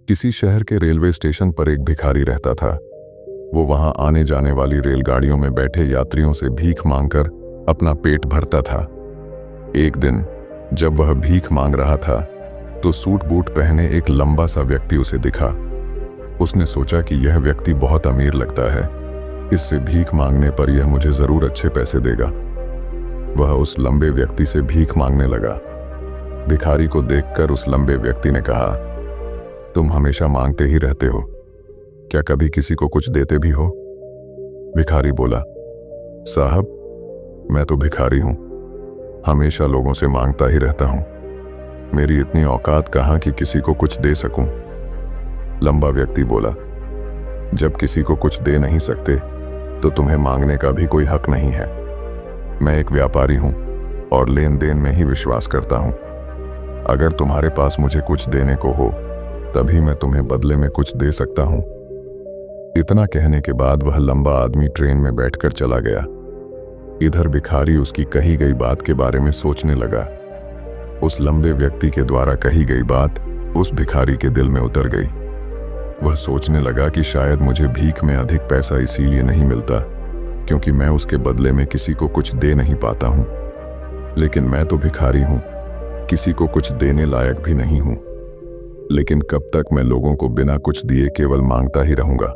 किसी शहर के रेलवे स्टेशन पर एक भिखारी रहता था। वो वहां आने जाने वाली रेलगाड़ियों में बैठे यात्रियों से भीख मांगकर अपना पेट भरता था। एक दिन जब वह भीख मांग रहा था तो सूट बूट पहने एक लंबा सा व्यक्ति उसे दिखा। उसने सोचा कि यह व्यक्ति बहुत अमीर लगता है, इससे भीख मांगने पर यह मुझे जरूर अच्छे पैसे देगा। वह उस लंबे व्यक्ति से भीख मांगने लगा। भिखारी को देखकर उस लंबे व्यक्ति ने कहा, तुम हमेशा मांगते ही रहते हो, क्या कभी किसी को कुछ देते भी हो? भिखारी बोला, साहब मैं तो भिखारी हूं, हमेशा लोगों से मांगता ही रहता हूं, मेरी इतनी औकात कहां कि किसी को कुछ दे सकूं। लंबा व्यक्ति बोला, जब किसी को कुछ दे नहीं सकते तो तुम्हें मांगने का भी कोई हक नहीं है। मैं एक व्यापारी हूं और लेन देन में ही विश्वास करता हूं। अगर तुम्हारे पास मुझे कुछ देने को हो तभी मैं तुम्हें बदले में कुछ दे सकता हूं। इतना कहने के बाद वह लंबा आदमी ट्रेन में बैठकर चला गया। इधर भिखारी उसकी कही गई बात के बारे में सोचने लगा। उस लंबे व्यक्ति के द्वारा कही गई बात उस भिखारी के दिल में उतर गई। वह सोचने लगा कि शायद मुझे भीख में अधिक पैसा इसीलिए नहीं मिलता क्योंकि मैं उसके बदले में किसी को कुछ दे नहीं पाता हूं। लेकिन मैं तो भिखारी हूं, किसी को कुछ देने लायक भी नहीं हूं। लेकिन कब तक मैं लोगों को बिना कुछ दिए केवल मांगता ही रहूंगा?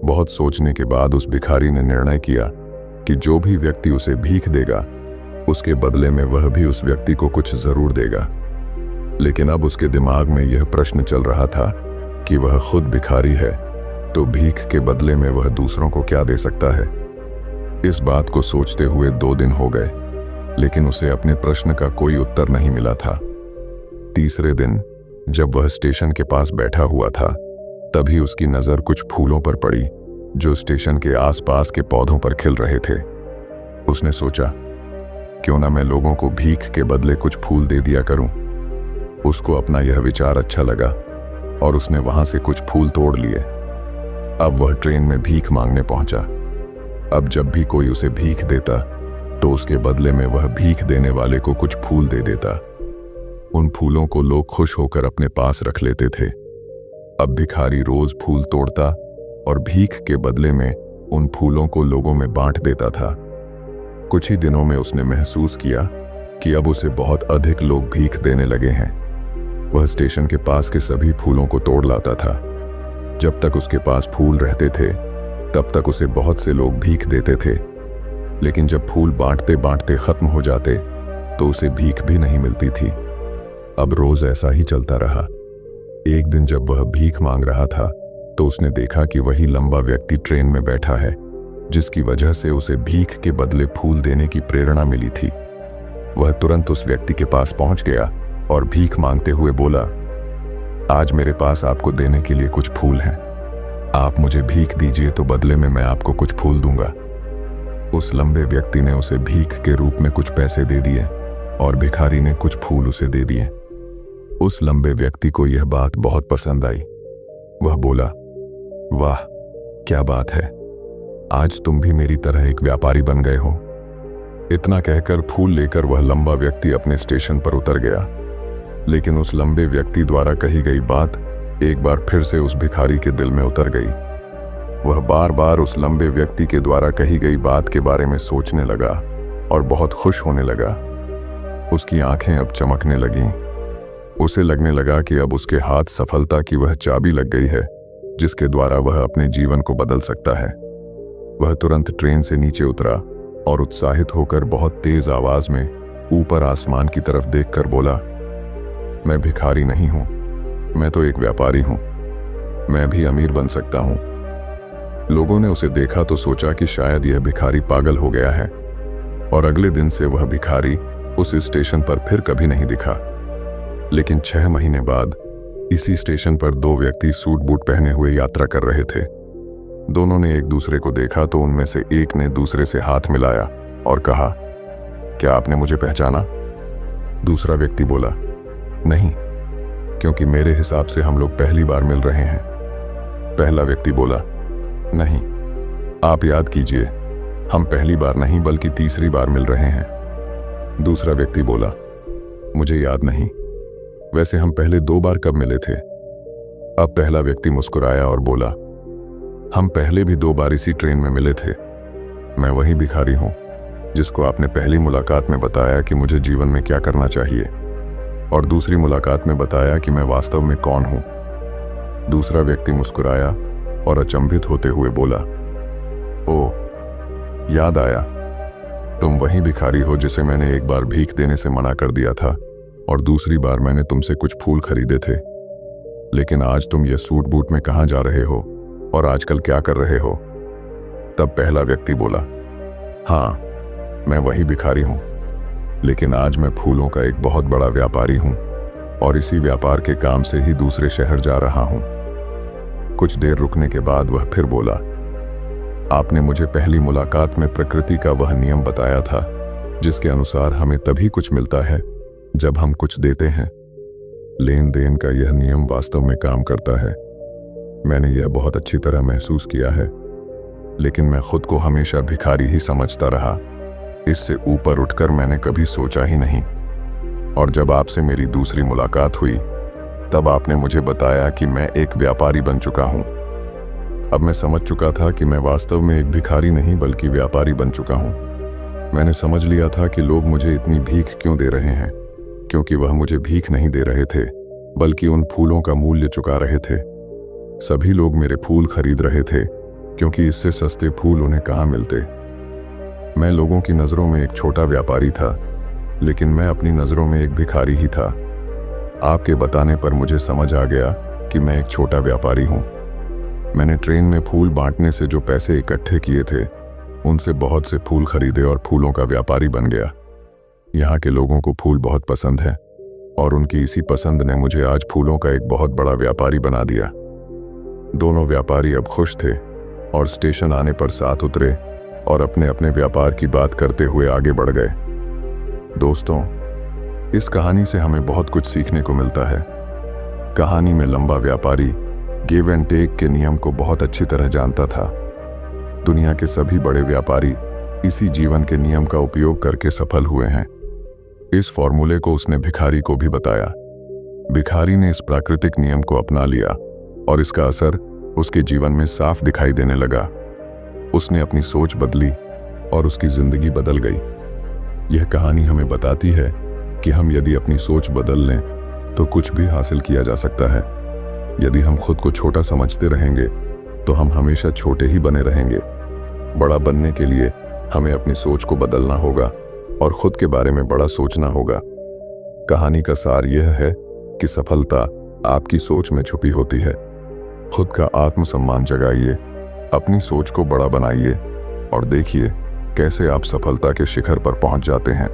बहुत सोचने के बाद उस भिखारी ने निर्णय किया कि जो भी व्यक्ति उसे भीख देगा उसके बदले में वह भी उस व्यक्ति को कुछ जरूर देगा। लेकिन अब उसके दिमाग में यह प्रश्न चल रहा था कि वह खुद भिखारी है तो भीख के बदले में वह दूसरों को क्या दे सकता है। इस बात को सोचते हुए 2 दिन हो गए, लेकिन उसे अपने प्रश्न का कोई उत्तर नहीं मिला था। तीसरे दिन जब वह स्टेशन के पास बैठा हुआ था तभी उसकी नजर कुछ फूलों पर पड़ी जो स्टेशन के आसपास के पौधों पर खिल रहे थे। उसने सोचा, क्यों ना मैं लोगों को भीख के बदले कुछ फूल दे दिया करूं। उसको अपना यह विचार अच्छा लगा और उसने वहां से कुछ फूल तोड़ लिए। अब वह ट्रेन में भीख मांगने पहुंचा। अब जब भी कोई उसे भीख देता तो उसके बदले में वह भीख देने वाले को कुछ फूल दे देता। उन फूलों को लोग खुश होकर अपने पास रख लेते थे। अब भिखारी रोज फूल तोड़ता और भीख के बदले में उन फूलों को लोगों में बांट देता था। कुछ ही दिनों में उसने महसूस किया कि अब उसे बहुत अधिक लोग भीख देने लगे हैं। वह स्टेशन के पास के सभी फूलों को तोड़ लाता था। जब तक उसके पास फूल रहते थे तब तक उसे बहुत से लोग भीख देते थे, लेकिन जब फूल बांटते बांटते खत्म हो जाते तो उसे भीख भी नहीं मिलती थी। अब रोज ऐसा ही चलता रहा। एक दिन जब वह भीख मांग रहा था तो उसने देखा कि वही लंबा व्यक्ति ट्रेन में बैठा है जिसकी वजह से उसे भीख के बदले फूल देने की प्रेरणा मिली थी। वह तुरंत उस व्यक्ति के पास पहुंच गया और भीख मांगते हुए बोला, आज मेरे पास आपको देने के लिए कुछ फूल हैं, आप मुझे भीख दीजिए तो बदले में मैं आपको कुछ फूल दूंगा। उस लंबे व्यक्ति ने उसे भीख के रूप में कुछ पैसे दे दिए और भिखारी ने कुछ फूल उसे दे दिए। उस लंबे व्यक्ति को यह बात बहुत पसंद आई। वह बोला, वाह क्या बात है, आज तुम भी मेरी तरह एक व्यापारी बन गए हो। इतना कहकर फूल लेकर वह लंबा व्यक्ति अपने स्टेशन पर उतर गया। लेकिन उस लंबे व्यक्ति द्वारा कही गई बात एक बार फिर से उस भिखारी के दिल में उतर गई। वह बार बार उस लंबे व्यक्ति के द्वारा कही गई बात के बारे में सोचने लगा और बहुत खुश होने लगा। उसकी आंखें अब चमकने लगीं। उसे लगने लगा कि अब उसके हाथ सफलता की वह चाबी लग गई है जिसके द्वारा वह अपने जीवन को बदल सकता है। वह तुरंत ट्रेन से नीचे उतरा और उत्साहित होकर बहुत तेज आवाज में ऊपर आसमान की तरफ देखकर बोला, मैं भिखारी नहीं हूं, मैं तो एक व्यापारी हूं, मैं भी अमीर बन सकता हूं। लोगों ने उसे देखा तो सोचा कि शायद यह भिखारी पागल हो गया है और अगले दिन से वह भिखारी उस स्टेशन पर फिर कभी नहीं दिखा। लेकिन 6 महीने बाद इसी स्टेशन पर 2 व्यक्ति सूट बूट पहने हुए यात्रा कर रहे थे। दोनों ने एक दूसरे को देखा तो उनमें से एक ने दूसरे से हाथ मिलाया और कहा, क्या आपने मुझे पहचाना? दूसरा व्यक्ति बोला, नहीं, क्योंकि मेरे हिसाब से हम लोग पहली बार मिल रहे हैं। पहला व्यक्ति बोला, नहीं, आप याद कीजिए, हम पहली बार नहीं बल्कि तीसरी बार मिल रहे हैं। दूसरा व्यक्ति बोला, मुझे याद नहीं, वैसे हम पहले 2 बार कब मिले थे? अब पहला व्यक्ति मुस्कुराया और बोला, हम पहले भी 2 बार इसी ट्रेन में मिले थे। मैं वही भिखारी हूं जिसको आपने पहली मुलाकात में बताया कि मुझे जीवन में क्या करना चाहिए, और दूसरी मुलाकात में बताया कि मैं वास्तव में कौन हूं। दूसरा व्यक्ति मुस्कुराया और अचंभित होते हुए बोला, ओह, याद आया, तुम वही भिखारी हो जिसे मैंने एक बार भीख देने से मना कर दिया था और दूसरी बार मैंने तुमसे कुछ फूल खरीदे थे। लेकिन आज तुम ये सूट बूट में कहाँ जा रहे हो और आजकल क्या कर रहे हो? तब पहला व्यक्ति बोला, हाँ, मैं वही भिखारी हूं, लेकिन आज मैं फूलों का एक बहुत बड़ा व्यापारी हूं और इसी व्यापार के काम से ही दूसरे शहर जा रहा हूं। कुछ देर रुकने के बाद वह फिर बोला, आपने मुझे पहली मुलाकात में प्रकृति का वह नियम बताया था जिसके अनुसार हमें तभी कुछ मिलता है जब हम कुछ देते हैं। लेन देन का यह नियम वास्तव में काम करता है। मैंने यह बहुत अच्छी तरह महसूस किया है, लेकिन मैं खुद को हमेशा भिखारी ही समझता रहा। इससे ऊपर उठकर मैंने कभी सोचा ही नहीं। और जब आपसे मेरी दूसरी मुलाकात हुई तब आपने मुझे बताया कि मैं एक व्यापारी बन चुका हूं। अब मैं समझ चुका था कि मैं वास्तव में एक भिखारी नहीं बल्कि व्यापारी बन चुका हूं। मैंने समझ लिया था कि लोग मुझे इतनी भीख क्यों दे रहे हैं, क्योंकि वह मुझे भीख नहीं दे रहे थे बल्कि उन फूलों का मूल्य चुका रहे थे। सभी लोग मेरे फूल खरीद रहे थे क्योंकि इससे सस्ते फूल उन्हें कहाँ मिलते। मैं लोगों की नज़रों में एक छोटा व्यापारी था, लेकिन मैं अपनी नज़रों में एक भिखारी ही था। आपके बताने पर मुझे समझ आ गया कि मैं एक छोटा व्यापारी हूँ। मैंने ट्रेन में फूल बांटने से जो पैसे इकट्ठे किए थे उनसे बहुत से फूल खरीदे और फूलों का व्यापारी बन गया। यहाँ के लोगों को फूल बहुत पसंद है और उनकी इसी पसंद ने मुझे आज फूलों का एक बहुत बड़ा व्यापारी बना दिया। दोनों व्यापारी अब खुश थे और स्टेशन आने पर साथ उतरे और अपने अपने व्यापार की बात करते हुए आगे बढ़ गए। दोस्तों, इस कहानी से हमें बहुत कुछ सीखने को मिलता है। कहानी में लंबा व्यापारी गिव एंड टेक के नियम को बहुत अच्छी तरह जानता था। दुनिया के सभी बड़े व्यापारी इसी जीवन के नियम का उपयोग करके सफल हुए हैं। इस फॉर्मूले को उसने भिखारी को भी बताया। भिखारी ने इस प्राकृतिक नियम को अपना लिया और इसका असर उसके जीवन में साफ दिखाई देने लगा। उसने अपनी सोच बदली और उसकी जिंदगी बदल गई। यह कहानी हमें बताती है कि हम यदि अपनी सोच बदल लें तो कुछ भी हासिल किया जा सकता है। यदि हम खुद को छोटा समझते रहेंगे तो हम हमेशा छोटे ही बने रहेंगे। बड़ा बनने के लिए हमें अपनी सोच को बदलना होगा और खुद के बारे में बड़ा सोचना होगा। कहानी का सार यह है कि सफलता आपकी सोच में छुपी होती है। खुद का आत्मसम्मान जगाइए, अपनी सोच को बड़ा बनाइए और देखिए कैसे आप सफलता के शिखर पर पहुंच जाते हैं।